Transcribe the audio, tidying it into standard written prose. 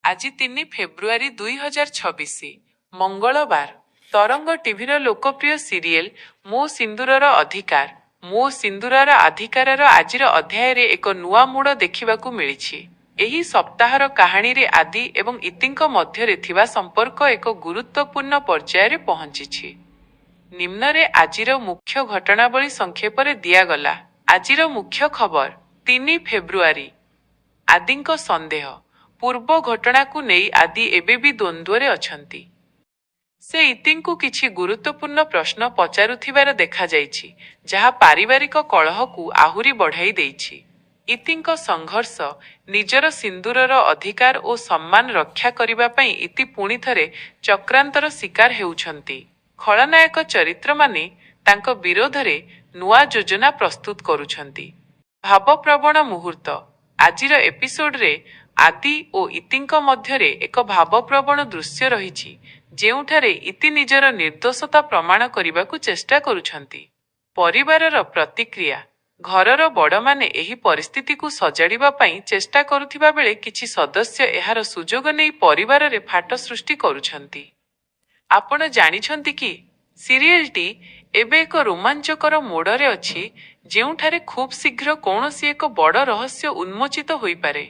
ଆଜି 3 ଫେବୃଆରୀ 2026 ମଙ୍ଗଳବାର। ତରଙ୍ଗ ଟିଭିର ଲୋକପ୍ରିୟ ସିରିଏଲ ମୋ ସିନ୍ଦୁରର ଅଧିକାର ମୋ ସିନ୍ଦୁରର ଅଧିକାରର ଆଜିର ଅଧ୍ୟାୟରେ ଏକ ନୂଆ ମୋଡ଼ ଦେଖିବାକୁ ମିଳିଛି। ଏହି ସପ୍ତାହର କାହାଣୀରେ ଆଦି ଏବଂ ଇତିଙ୍କ ମଧ୍ୟରେ ଥିବା ସମ୍ପର୍କ ଏକ ଗୁରୁତ୍ୱପୂର୍ଣ୍ଣ ପର୍ଯ୍ୟାୟରେ ପହଞ୍ଚିଛି। ନିମ୍ନରେ ଆଜିର ମୁଖ୍ୟ ଘଟଣାବଳୀ ସଂକ୍ଷେପରେ ଦିଆଗଲା। ଆଜିର ମୁଖ୍ୟ ଖବର। 3 ଫେବୃଆରୀ। ଆଦିଙ୍କ ସନ୍ଦେହ। ପୂର୍ବ ଘଟଣାକୁ ନେଇ ଆଦି ଏବେ ବି ଦ୍ୱନ୍ଦ୍ୱରେ ଅଛନ୍ତି। ସେ ଇତିଙ୍କୁ କିଛି ଗୁରୁତ୍ୱପୂର୍ଣ୍ଣ ପ୍ରଶ୍ନ ପଚାରୁଥିବାର ଦେଖାଯାଇଛି, ଯାହା ପାରିବାରିକ କଳହକୁ ଆହୁରି ବଢ଼ାଇ ଦେଇଛି। ଇତିଙ୍କ ସଂଘର୍ଷ। ନିଜର ସିନ୍ଦୁରର ଅଧିକାର ଓ ସମ୍ମାନ ରକ୍ଷା କରିବା ପାଇଁ ଇତି ପୁଣିଥରେ ଚକ୍ରାନ୍ତର ଶିକାର ହେଉଛନ୍ତି। ଖଳନାୟକ ଚରିତ୍ରମାନେ ତାଙ୍କ ବିରୋଧରେ ନୂଆ ଯୋଜନା ପ୍ରସ୍ତୁତ କରୁଛନ୍ତି। ଭାବପ୍ରବଣ ମୁହୂର୍ତ୍ତ। ଆଜିର ଏପିସୋଡରେ ଆଦି ଓ ଇତିଙ୍କ ମଧ୍ୟରେ ଏକ ଭାବପ୍ରବଣ ଦୃଶ୍ୟ ରହିଛି, ଯେଉଁଠାରେ ଇତି ନିଜର ନିର୍ଦ୍ଦୋଷତା ପ୍ରମାଣ କରିବାକୁ ଚେଷ୍ଟା କରୁଛନ୍ତି। ପରିବାରର ପ୍ରତିକ୍ରିୟା। ଘରର ବଡ଼ମାନେ ଏହି ପରିସ୍ଥିତିକୁ ସଜାଡ଼ିବା ପାଇଁ ଚେଷ୍ଟା କରୁଥିବା ବେଳେ କିଛି ସଦସ୍ୟ ଏହାର ସୁଯୋଗ ନେଇ ପରିବାରରେ ଫାଟ ସୃଷ୍ଟି କରୁଛନ୍ତି। ଆପଣ ଜାଣିଛନ୍ତି କି, ସିରିଏଲଟି ଏବେ ଏକ ରୋମାଞ୍ଚକର ମୋଡ଼ରେ ଅଛି, ଯେଉଁଠାରେ ଖୁବ୍ ଶୀଘ୍ର କୌଣସି ଏକ ବଡ଼ ରହସ୍ୟ ଉନ୍ମୋଚିତ ହୋଇପାରେ।